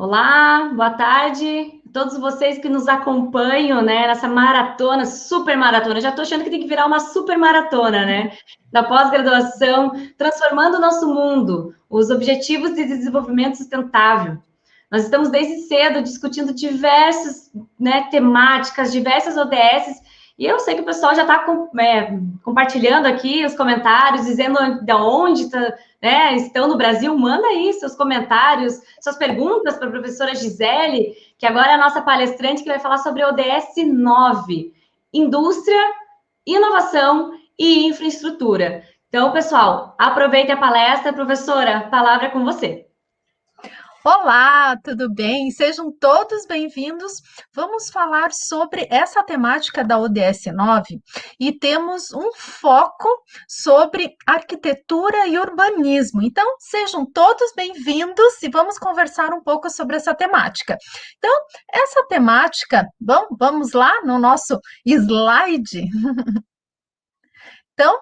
Olá, boa tarde a todos vocês que nos acompanham, né, nessa maratona, super maratona. Já estou achando que tem que virar uma super maratona, né, da pós-graduação, transformando o nosso mundo, os objetivos de desenvolvimento sustentável. Nós estamos desde cedo discutindo diversas, né, temáticas, diversas ODS, e eu sei que o pessoal já está compartilhando aqui os comentários, dizendo de onde né, estão no Brasil. Manda aí seus comentários, suas perguntas para a professora Gisele, que agora é a nossa palestrante, que vai falar sobre o ODS 9, Indústria, Inovação e Infraestrutura. Então, pessoal, aproveite a palestra. Professora, a palavra é com você. Olá, tudo bem? Sejam todos bem-vindos. Vamos falar sobre essa temática da ODS 9 e temos um foco sobre arquitetura e urbanismo. Então, sejam todos bem-vindos e vamos conversar um pouco sobre essa temática. Então, essa temática, vamos lá no nosso slide. Então,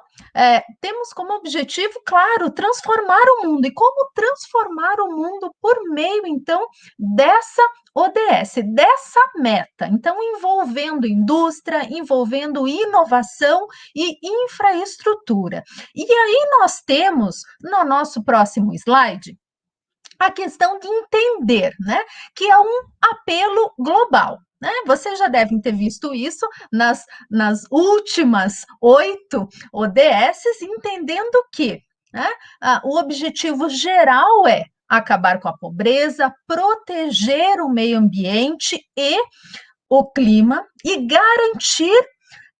temos como objetivo, claro, transformar o mundo. E como transformar o mundo por meio, então, dessa ODS, dessa meta? Então, envolvendo indústria, envolvendo inovação e infraestrutura. E aí nós temos, no nosso próximo slide, a questão de entender, né, que é um apelo global. Né? Vocês já devem ter visto isso nas últimas 8 ODSs, entendendo que, né, o objetivo geral é acabar com a pobreza, proteger o meio ambiente e o clima e garantir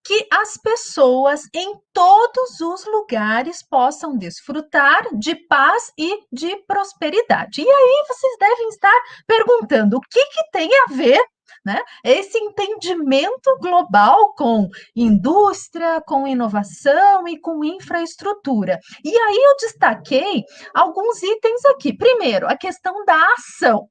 que as pessoas em todos os lugares possam desfrutar de paz e de prosperidade. E aí vocês devem estar perguntando o que tem a ver, né, esse entendimento global com indústria, com inovação e com infraestrutura. E aí eu destaquei alguns itens aqui. Primeiro, a questão da ação.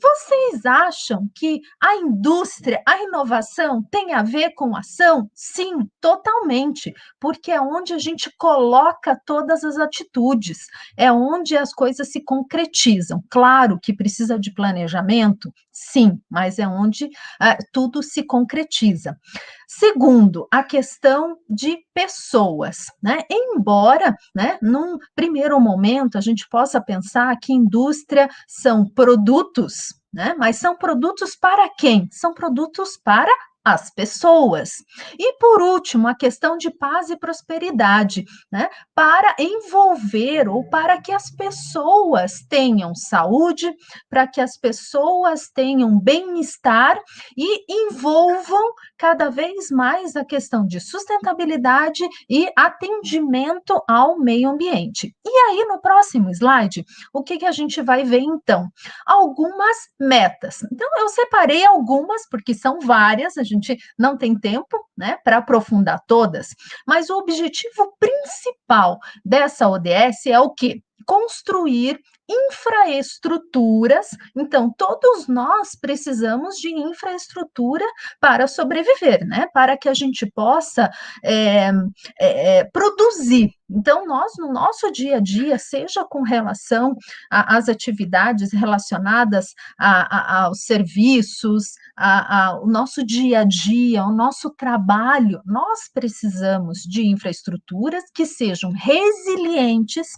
Vocês acham que a indústria, a inovação tem a ver com ação? Sim, totalmente, porque é onde a gente coloca todas as atitudes, é onde as coisas se concretizam. Claro que precisa de planejamento, sim, mas é onde tudo se concretiza. Segundo, a questão de pessoas, né? Embora, né, num primeiro momento a gente possa pensar que indústria são produtos, né? Mas são produtos para quem? São produtos para as pessoas. E por último, a questão de paz e prosperidade, né? Para envolver ou para que as pessoas tenham saúde, para que as pessoas tenham bem-estar e envolvam cada vez mais a questão de sustentabilidade e atendimento ao meio ambiente. E aí, no próximo slide, o que a gente vai ver então? Algumas metas. Então, eu separei algumas, porque são várias, a gente não tem tempo, né, para aprofundar todas, mas o objetivo principal dessa ODS é o quê? Construir infraestruturas. Então, todos nós precisamos de infraestrutura para sobreviver, né? Para que a gente possa produzir. Então, nós, no nosso dia a dia, seja com relação às atividades relacionadas aos serviços, ao nosso dia a dia, ao nosso trabalho, nós precisamos de infraestruturas que sejam resilientes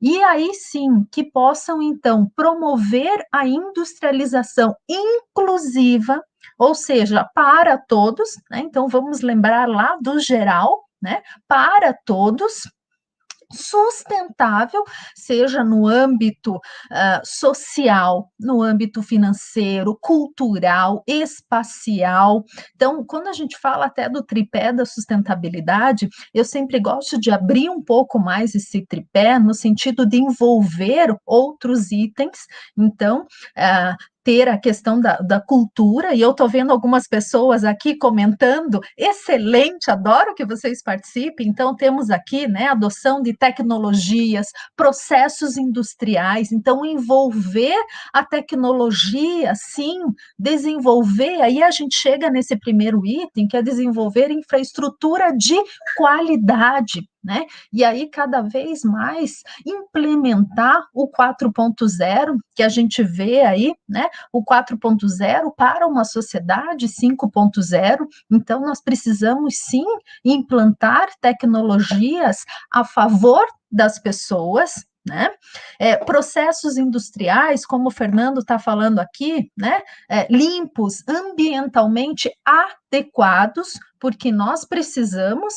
e aí sim que possam então promover a industrialização inclusiva, ou seja, para todos, né? Então vamos lembrar lá do geral, né? Para todos, sustentável, seja no âmbito social, no âmbito financeiro, cultural, espacial. Então, quando a gente fala até do tripé da sustentabilidade, eu sempre gosto de abrir um pouco mais esse tripé no sentido de envolver outros itens. Então, ter a questão da cultura, e eu estou vendo algumas pessoas aqui comentando, excelente, adoro que vocês participem, então temos aqui, né, adoção de tecnologias, processos industriais, então envolver a tecnologia, sim, desenvolver, aí a gente chega nesse primeiro item, que é desenvolver infraestrutura de qualidade. né? E aí, cada vez mais, implementar o 4.0, que a gente vê aí, né? O 4.0 para uma sociedade 5.0. Então, nós precisamos, sim, implantar tecnologias a favor das pessoas, né? Processos industriais, como o Fernando está falando aqui, né? Limpos, ambientalmente adequados, porque nós precisamos,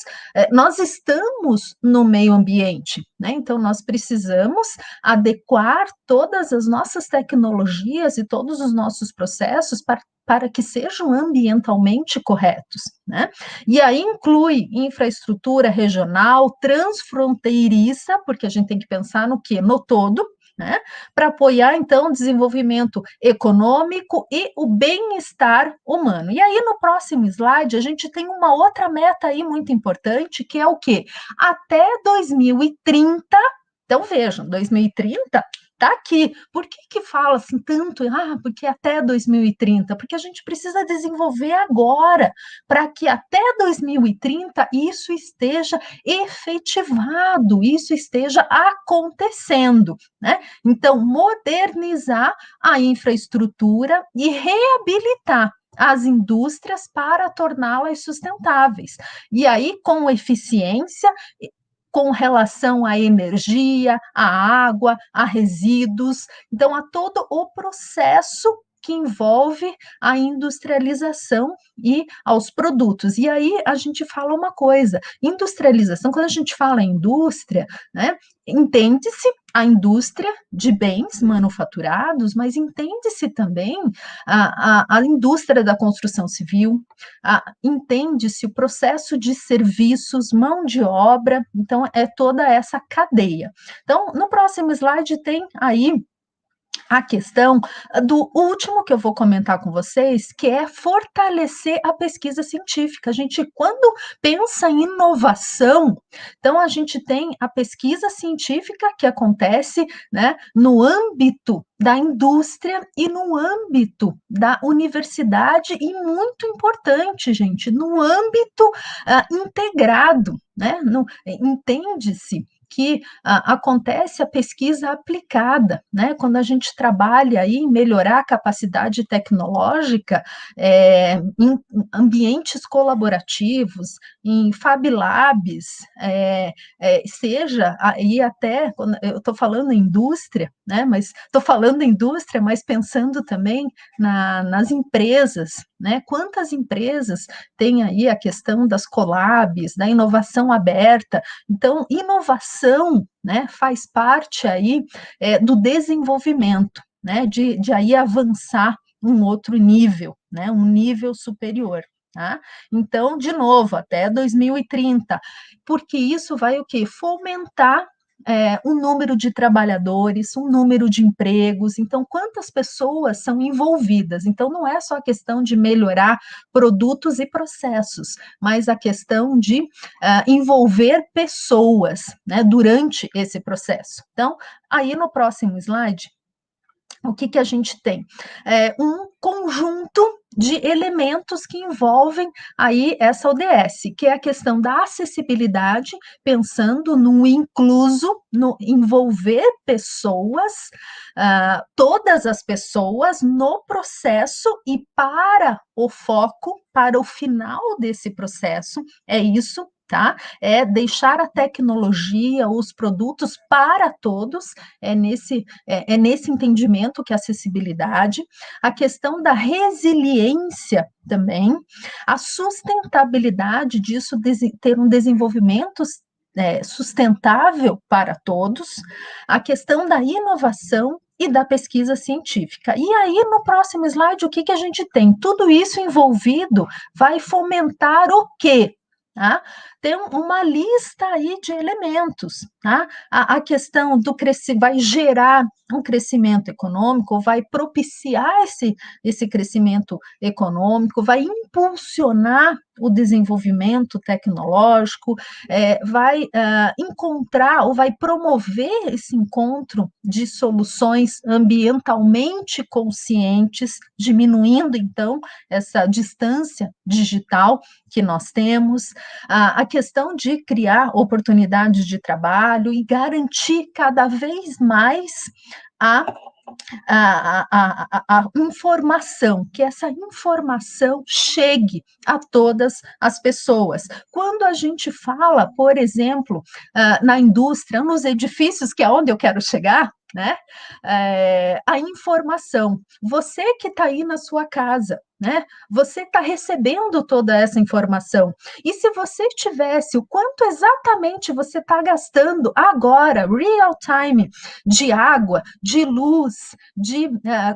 nós estamos no meio ambiente, né? Então, nós precisamos adequar todas as nossas tecnologias e todos os nossos processos para que sejam ambientalmente corretos, né? E aí inclui infraestrutura regional, transfronteiriça, porque a gente tem que pensar no quê? No todo, né? Para apoiar, então, o desenvolvimento econômico e o bem-estar humano. E aí, no próximo slide, a gente tem uma outra meta aí muito importante, que é o quê? Até 2030, então vejam, 2030 está aqui. Por que fala assim tanto? Porque até 2030? Porque a gente precisa desenvolver agora, para que até 2030 isso esteja efetivado, isso esteja acontecendo, né? Então, modernizar a infraestrutura e reabilitar as indústrias para torná-las sustentáveis. E aí, com eficiência, com relação à energia, à água, a resíduos, então a todo o processo que envolve a industrialização e aos produtos. E aí a gente fala uma coisa, industrialização, quando a gente fala em indústria, né, entende-se a indústria de bens manufaturados, mas entende-se também a indústria da construção civil, entende-se o processo de serviços, mão de obra, então é toda essa cadeia. Então, no próximo slide tem aí a questão do último que eu vou comentar com vocês, que é fortalecer a pesquisa científica. A gente, quando pensa em inovação, então a gente tem a pesquisa científica que acontece, né, no âmbito da indústria e no âmbito da universidade, e muito importante, gente, no âmbito integrado, né? Entende-se que acontece a pesquisa aplicada, né? Quando a gente trabalha aí em melhorar a capacidade tecnológica em ambientes colaborativos, em Fab Labs, seja aí até, quando eu estou falando em indústria, né? Mas estou falando em indústria, mas pensando também nas empresas, né? Quantas empresas têm aí a questão das collabs, da inovação aberta? Então, inovação, né, faz parte aí do desenvolvimento, né, de aí avançar um outro nível, né, um nível superior. Tá? Então, de novo, até 2030, porque isso vai o quê? Fomentar um número de trabalhadores, um número de empregos. Então, quantas pessoas são envolvidas? Então, não é só a questão de melhorar produtos e processos, mas a questão de envolver pessoas, né, durante esse processo. Então, aí no próximo slide, o que a gente tem? Um conjunto de elementos que envolvem aí essa ODS, que é a questão da acessibilidade, pensando no incluso, no envolver pessoas, todas as pessoas no processo e para o foco, para o final desse processo, é isso. Tá? É deixar a tecnologia, os produtos para todos, é nesse entendimento que é acessibilidade, a questão da resiliência também, a sustentabilidade disso, ter um desenvolvimento sustentável para todos, a questão da inovação e da pesquisa científica. E aí, no próximo slide, o que a gente tem? Tudo isso envolvido vai fomentar o quê? Tá? Tem uma lista aí de elementos, tá? A questão do crescimento vai gerar um crescimento econômico, vai propiciar esse crescimento econômico, vai impulsionar o desenvolvimento tecnológico, vai encontrar ou vai promover esse encontro de soluções ambientalmente conscientes, diminuindo, então, essa distância digital que nós temos, a questão de criar oportunidades de trabalho e garantir cada vez mais a a informação, que essa informação chegue a todas as pessoas. Quando a gente fala, por exemplo, na indústria, nos edifícios, que é onde eu quero chegar, né? A informação. Você que está aí na sua casa, né? Você está recebendo toda essa informação. E se você tivesse o quanto exatamente você está gastando agora, real time, de água, de luz, de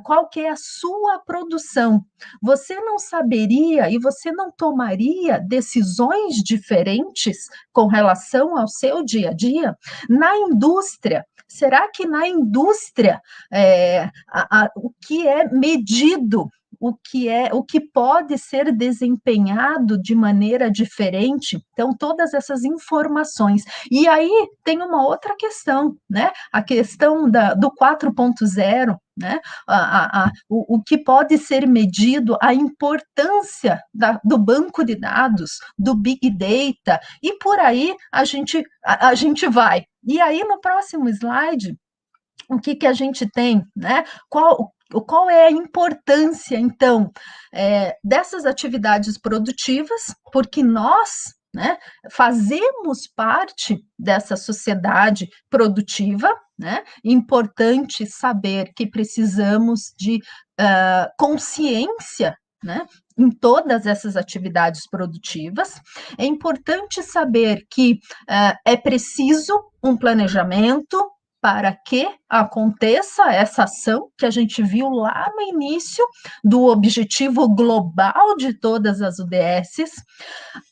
qual que é a sua produção, você não saberia e você não tomaria decisões diferentes com relação ao seu dia a dia? Na indústria, será que na indústria o que é medido, o que pode ser desempenhado de maneira diferente? Então, todas essas informações. E aí tem uma outra questão, né? A questão do 4.0, né? O que pode ser medido, a importância do banco de dados, do Big Data, e por aí a gente vai. E aí, no próximo slide, o que a gente tem, né? Qual é a importância, então, dessas atividades produtivas, porque nós, né, fazemos parte dessa sociedade produtiva, né? Importante saber que precisamos de consciência, né, em todas essas atividades produtivas. É importante saber que é preciso um planejamento para que aconteça essa ação que a gente viu lá no início do objetivo global de todas as UDSs.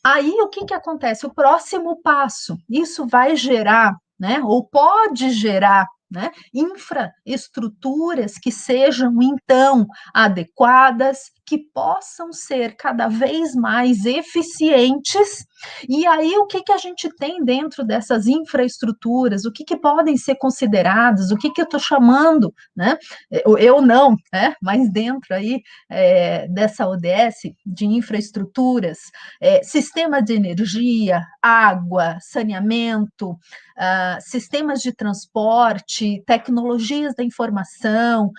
Aí o que acontece? O próximo passo, isso vai gerar, né, ou pode gerar, né, infraestruturas que sejam, então, adequadas, que possam ser cada vez mais eficientes. E aí, o que a gente tem dentro dessas infraestruturas? O que podem ser considerados? O que eu estou chamando, né? Eu não, né? Mas dentro aí dessa ODS de infraestruturas, sistema de energia, água, saneamento, sistemas de transporte, tecnologias da informação,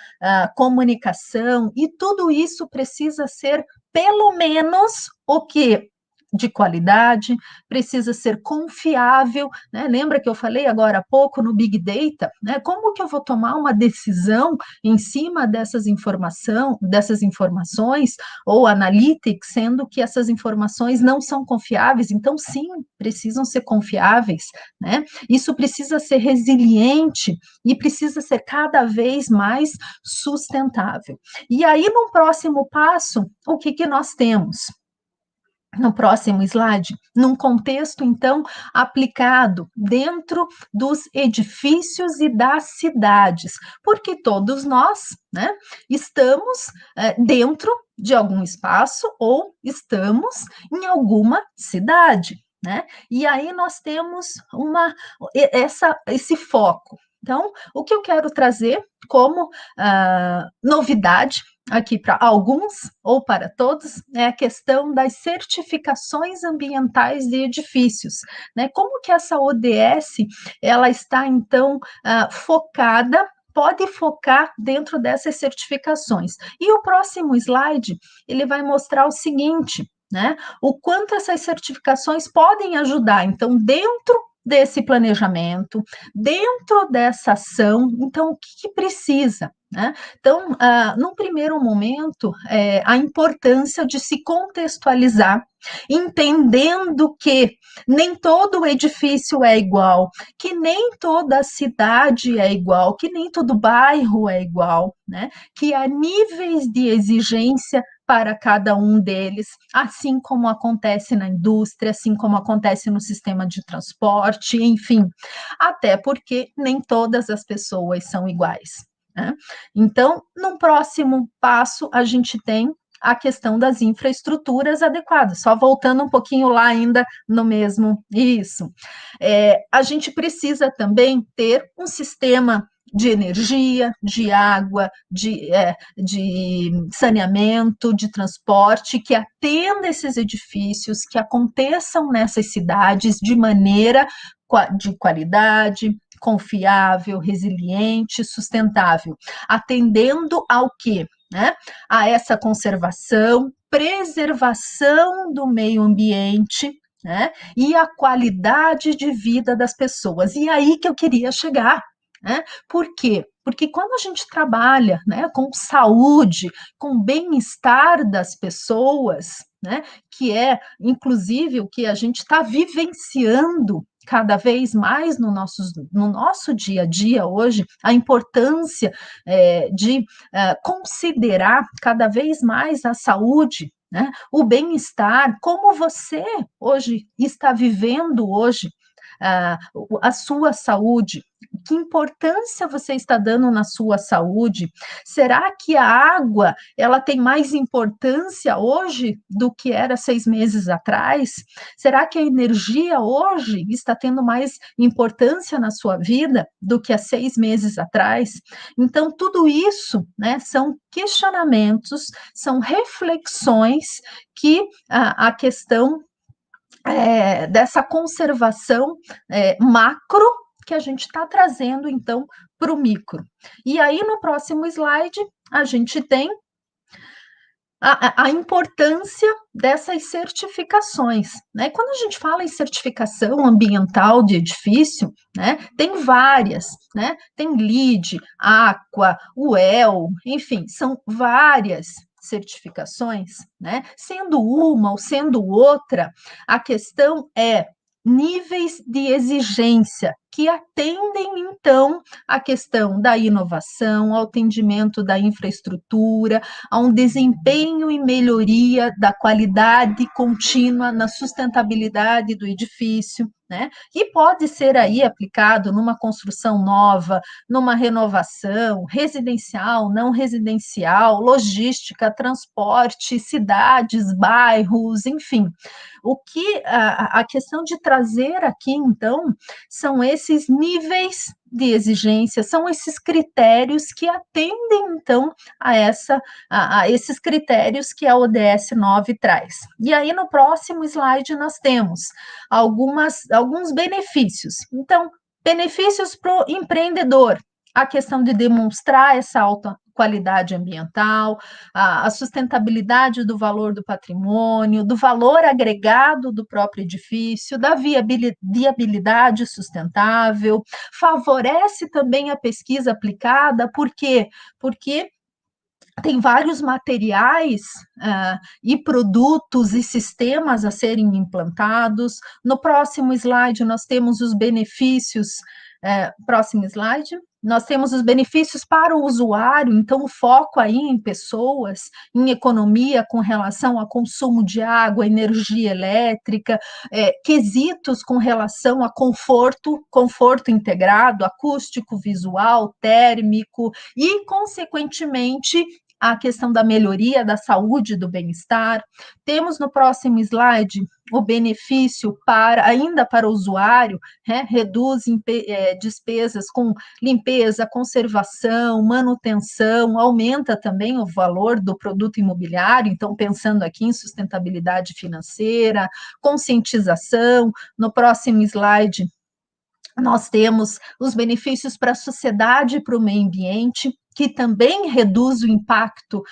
comunicação, e tudo isso precisa ser, pelo menos, o que? De qualidade, precisa ser confiável, né? Lembra que eu falei agora há pouco no Big Data, né? Como que eu vou tomar uma decisão em cima dessas informações, ou analytics, sendo que essas informações não são confiáveis? Então, sim, precisam ser confiáveis, né? Isso precisa ser resiliente e precisa ser cada vez mais sustentável. E aí, no próximo passo, o que nós temos? No próximo slide, num contexto, então, aplicado dentro dos edifícios e das cidades, porque todos nós, né, estamos dentro de algum espaço ou estamos em alguma cidade, né? E aí nós temos esse foco. Então, o que eu quero trazer como novidade aqui para alguns ou para todos é a questão das certificações ambientais de edifícios, né? Como que essa ODS ela está então focada, pode focar dentro dessas certificações. E o próximo slide ele vai mostrar o seguinte, né? O quanto essas certificações podem ajudar. Então, dentro desse planejamento, dentro dessa ação, então o que precisa? Né? Então, num primeiro momento, a importância de se contextualizar, entendendo que nem todo edifício é igual, que nem toda cidade é igual, que nem todo bairro é igual, né? Que há níveis de exigência para cada um deles, assim como acontece na indústria, assim como acontece no sistema de transporte, enfim, até porque nem todas as pessoas são iguais, né? Então, no próximo passo, a gente tem a questão das infraestruturas adequadas. Só voltando um pouquinho lá ainda no mesmo, isso. A gente precisa também ter um sistema de energia, de água, de saneamento, de transporte, que atenda esses edifícios, que aconteçam nessas cidades de maneira de qualidade, confiável, resiliente, sustentável, atendendo ao quê? Né? A essa conservação, preservação do meio ambiente, né? E a qualidade de vida das pessoas. E aí que eu queria chegar. Né? Por quê? Porque quando a gente trabalha, né, com saúde, com bem-estar das pessoas, né, que é inclusive o que a gente está vivenciando cada vez mais no nosso dia a dia hoje, a importância de considerar cada vez mais a saúde, né, o bem-estar, como você hoje está vivendo hoje a sua saúde, que importância você está dando na sua saúde? Será que a água ela tem mais importância hoje do que era 6 meses atrás? Será que a energia hoje está tendo mais importância na sua vida do que há 6 meses atrás? Então, tudo isso, né, são questionamentos, são reflexões que a questão dessa conservação macro que a gente está trazendo, então, para o micro. E aí, no próximo slide, a gente tem a importância dessas certificações. Né? Quando a gente fala em certificação ambiental de edifício, né, tem várias, né? Tem LEED, Aqua, UEL, enfim, são várias certificações, né? Sendo uma ou sendo outra, a questão é níveis de exigência que atendem, então, à questão da inovação, ao atendimento da infraestrutura, a um desempenho e melhoria da qualidade contínua na sustentabilidade do edifício, né? E pode ser aí aplicado numa construção nova, numa renovação, residencial, não residencial, logística, transporte, cidades, bairros, enfim. O que a questão de trazer aqui, então, são esses níveis de exigência, são esses critérios que atendem, então, a esses critérios que a ODS 9 traz. E aí, no próximo slide, nós temos alguns benefícios. Então, benefícios para o empreendedor, a questão de demonstrar essa alta qualidade ambiental, a sustentabilidade do valor do patrimônio, do valor agregado do próprio edifício, da viabilidade sustentável, favorece também a pesquisa aplicada, por quê? Porque tem vários materiais e produtos e sistemas a serem implantados. No próximo slide, nós temos os benefícios. Próximo slide. Nós temos os benefícios para o usuário, então o foco aí em pessoas, em economia com relação a consumo de água, energia elétrica, quesitos com relação a conforto integrado, acústico, visual, térmico e, consequentemente, a questão da melhoria da saúde e do bem-estar. Temos no próximo slide o benefício ainda para o usuário, reduz despesas com limpeza, conservação, manutenção, aumenta também o valor do produto imobiliário, então pensando aqui em sustentabilidade financeira, conscientização. No próximo slide, nós temos os benefícios para a sociedade e para o meio ambiente, que também reduz o impacto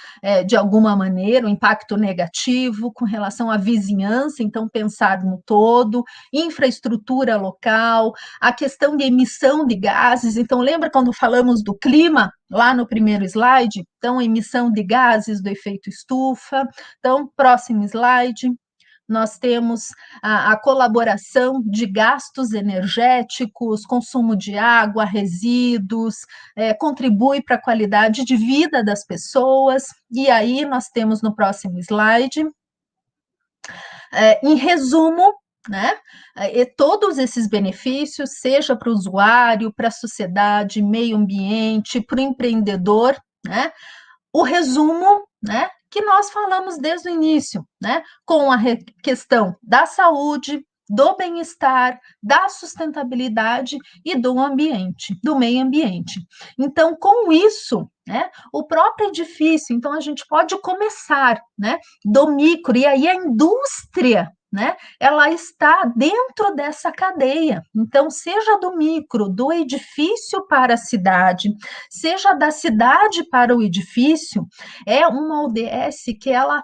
de alguma maneira, o impacto negativo com relação à vizinhança, então pensar no todo, infraestrutura local, a questão de emissão de gases, então lembra quando falamos do clima, lá no primeiro slide? Então, emissão de gases do efeito estufa, então, próximo slide. Nós temos a colaboração de gastos energéticos, consumo de água, resíduos, contribui para a qualidade de vida das pessoas. E aí nós temos no próximo slide, em resumo, né? Todos esses benefícios, seja para o usuário, para a sociedade, meio ambiente, para o empreendedor, né? O resumo, né? Que nós falamos desde o início, né? Com a questão da saúde, do bem-estar, da sustentabilidade e do ambiente, do meio ambiente. Então, com isso, né, o próprio edifício, então a gente pode começar, né, do micro, e aí a indústria, né, ela está dentro dessa cadeia. Então, seja do micro, do edifício para a cidade, seja da cidade para o edifício, é uma ODS que ela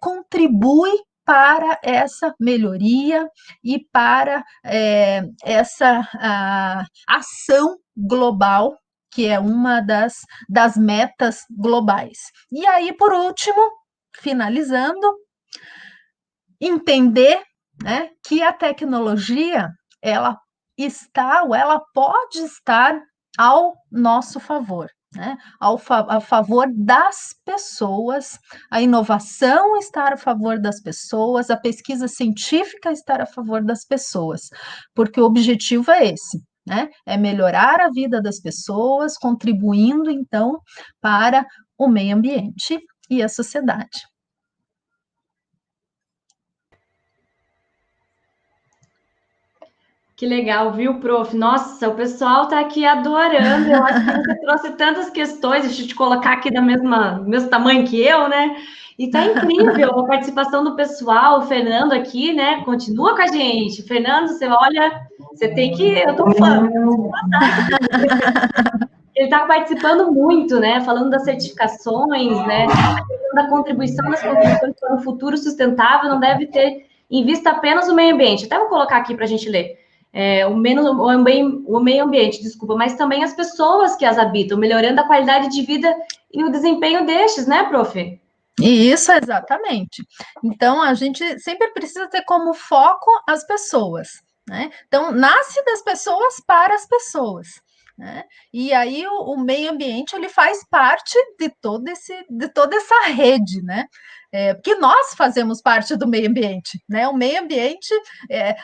contribui para essa melhoria e para essa ação global, que é uma das metas globais. E aí, por último, finalizando, entender, né, que a tecnologia ela está ou ela pode estar ao nosso favor. Né, a favor das pessoas, a inovação estar a favor das pessoas, a pesquisa científica estar a favor das pessoas, porque o objetivo é esse, né? É melhorar a vida das pessoas, contribuindo, então, para o meio ambiente e a sociedade. Que legal, viu, prof? Nossa, o pessoal está aqui adorando. Eu acho que você trouxe tantas questões, deixa eu te colocar aqui do mesmo tamanho que eu, né? E tá incrível a participação do pessoal. O Fernando aqui, né? Continua com a gente. Fernando, você olha, você tem que. Eu tô fã. Ele está participando muito, né? Falando das certificações, né? A questão da contribuição das contribuições para um futuro sustentável não deve ter em vista apenas o meio ambiente. Até vou colocar aqui para a gente ler. O meio ambiente, desculpa, mas também as pessoas que as habitam, melhorando a qualidade de vida e o desempenho destes, né, prof? Isso, exatamente. Então, a gente sempre precisa ter como foco as pessoas, né? Então, nasce das pessoas para as pessoas. Né? E aí o meio ambiente ele faz parte de toda essa rede, né? Porque nós fazemos parte do meio ambiente, né? O meio ambiente,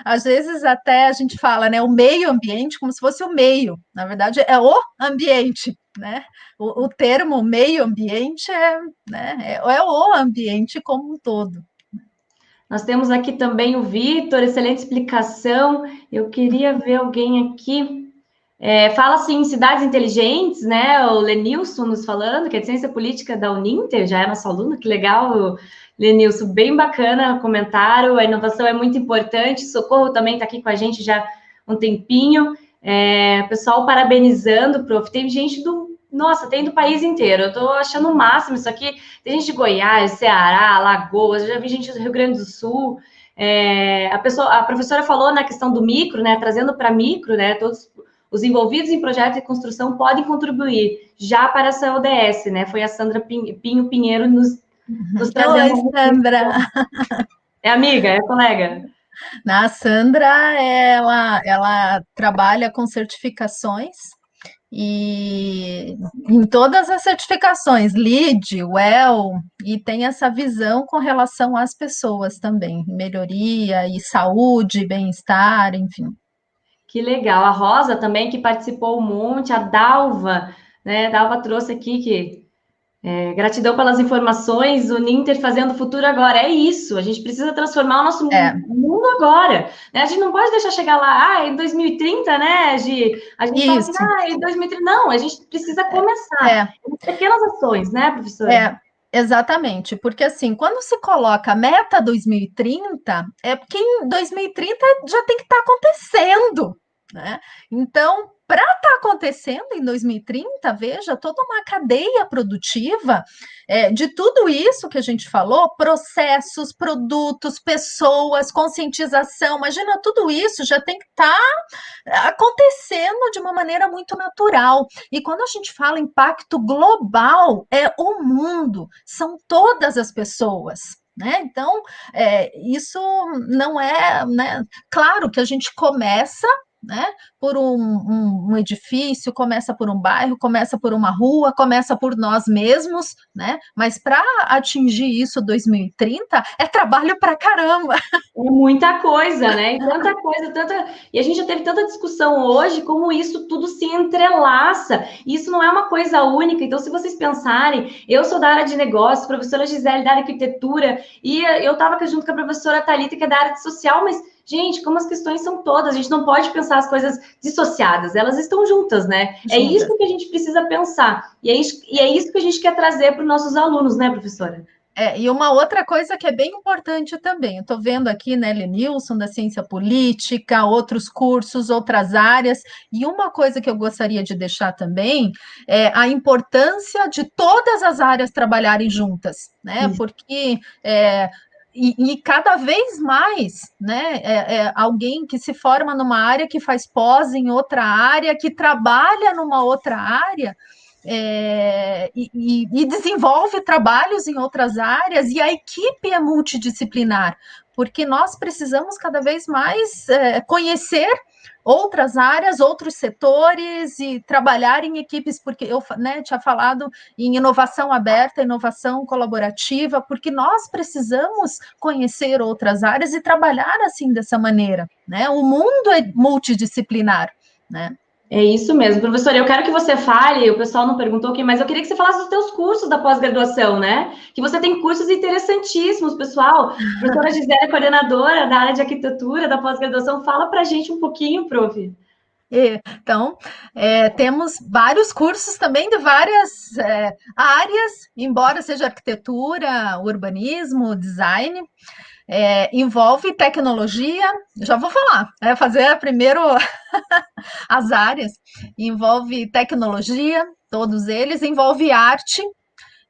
às vezes até a gente fala, né? O meio ambiente como se fosse o meio, na verdade é o ambiente, né? O termo meio ambiente é o ambiente como um todo. Nós temos aqui também o Vitor, excelente explicação. Eu queria ver alguém aqui. Fala assim, cidades inteligentes, né? O Lenilson nos falando, que é de ciência política da Uninter, já é nosso aluno, que legal, Lenilson, bem bacana o comentário. A inovação é muito importante. Socorro também está aqui com a gente já há um tempinho. Pessoal parabenizando, prof. Tem gente tem do país inteiro. Eu estou achando o máximo isso aqui. Tem gente de Goiás, Ceará, Alagoas, eu já vi gente do Rio Grande do Sul. A professora falou na questão do micro, né? Trazendo para micro, né? Todos os envolvidos em projetos de construção podem contribuir já para essa ODS, né? Foi a Sandra Pinho Pinheiro nos trazendo. Oi, Sandra. É amiga, é colega? A Sandra, ela trabalha com certificações e em todas as certificações, LEED, WELL, e tem essa visão com relação às pessoas também, melhoria e saúde, bem-estar, enfim. Que legal. A Rosa também, que participou um monte, a Dalva, né? A Dalva trouxe aqui que gratidão pelas informações, o Ninter fazendo o futuro agora. É isso, a gente precisa transformar o nosso mundo agora. Né? A gente não pode deixar chegar lá, em 2030, né, Gi? A gente fala assim, em 2030. Não, a gente precisa começar. Pequenas ações, né, professora? Exatamente, porque assim, quando se coloca a meta 2030, é porque em 2030 já tem que estar acontecendo, né? Então, para estar acontecendo em 2030, veja, toda uma cadeia produtiva de tudo isso que a gente falou, processos, produtos, pessoas, conscientização, imagina, tudo isso já tem que estar acontecendo de uma maneira muito natural. E quando a gente fala impacto global, é o mundo, são todas as pessoas. Né? Então, isso não é. Né? Claro que a gente começa, né, por um edifício, começa por um bairro, começa por uma rua, começa por nós mesmos, né? Mas para atingir isso 2030 é trabalho para caramba. É muita coisa, né? E tanta coisa, E a gente já teve tanta discussão hoje como isso tudo se entrelaça. Isso não é uma coisa única. Então, se vocês pensarem, eu sou da área de negócios, professora Gisele da área de arquitetura, e eu estava junto com a professora Thalita, que é da área de social, mas gente, como as questões são todas, a gente não pode pensar as coisas dissociadas, elas estão juntas, né? É Juntas. isso que a gente precisa pensar, e é isso que a gente quer trazer para os nossos alunos, né, professora? E uma outra coisa que é bem importante também, eu estou vendo aqui, né, Lenilson, da ciência política, outros cursos, outras áreas, e uma coisa que eu gostaria de deixar também é a importância de todas as áreas trabalharem juntas, né, porque e cada vez mais, né, alguém que se forma numa área, que faz pós em outra área, que trabalha numa outra área, e desenvolve trabalhos em outras áreas, e a equipe é multidisciplinar, porque nós precisamos cada vez mais conhecer outras áreas, outros setores e trabalhar em equipes, porque eu, né, tinha falado em inovação aberta, inovação colaborativa, porque nós precisamos conhecer outras áreas e trabalhar assim dessa maneira, né? O mundo é multidisciplinar, né? É isso mesmo, professora. Eu quero que você fale, o pessoal não perguntou aqui, mas eu queria que você falasse dos teus cursos da pós-graduação, né? Que você tem cursos interessantíssimos, pessoal. A professora Gisele é coordenadora da área de arquitetura da pós-graduação. Fala pra gente um pouquinho, prof. Então, temos vários cursos também de várias áreas, embora seja arquitetura, urbanismo, design, envolve tecnologia. Já vou falar, fazer primeiro as áreas, envolve tecnologia, todos eles, envolve arte,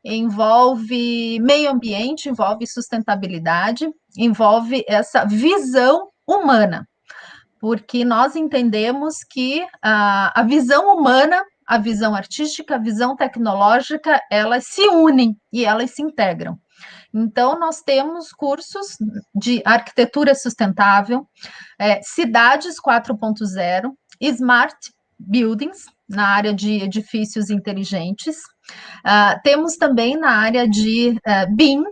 envolve meio ambiente, envolve sustentabilidade, envolve essa visão humana, porque nós entendemos que a visão humana, a visão artística, a visão tecnológica, elas se unem e elas se integram. Então, nós temos cursos de arquitetura sustentável, cidades 4.0, smart buildings, na área de edifícios inteligentes. Temos também na área de BIM,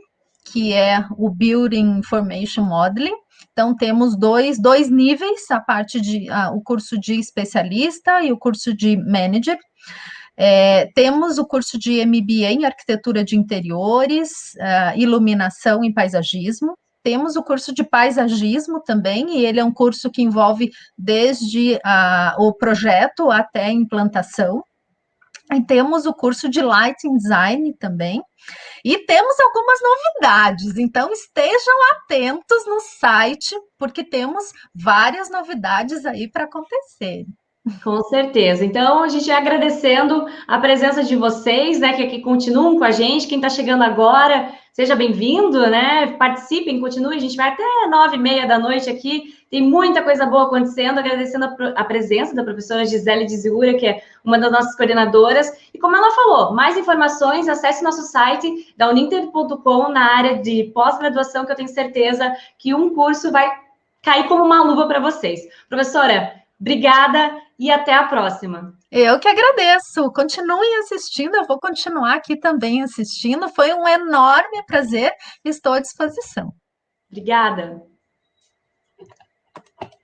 que é o Building Information Modeling. Então, temos dois níveis, a parte de o curso de especialista e o curso de manager. Temos o curso de MBA em arquitetura de interiores, iluminação e paisagismo. Temos o curso de paisagismo também, e ele é um curso que envolve desde o projeto até a implantação. E temos o curso de Lighting Design também. E temos algumas novidades, então estejam atentos no site, porque temos várias novidades aí para acontecer. Com certeza. Então, a gente vai agradecendo a presença de vocês, né, que aqui continuam com a gente. Quem está chegando agora, seja bem-vindo, né? Participem, continuem. A gente vai até 9h30 da noite aqui. Tem muita coisa boa acontecendo. Agradecendo a presença da professora Gisele Dizigura, que é uma das nossas coordenadoras. E como ela falou, mais informações, acesse nosso site da uninter.com na área de pós-graduação, que eu tenho certeza que um curso vai cair como uma luva para vocês. Professora, obrigada e até a próxima. Eu que agradeço. Continuem assistindo, eu vou continuar aqui também assistindo. Foi um enorme prazer, estou à disposição. Obrigada.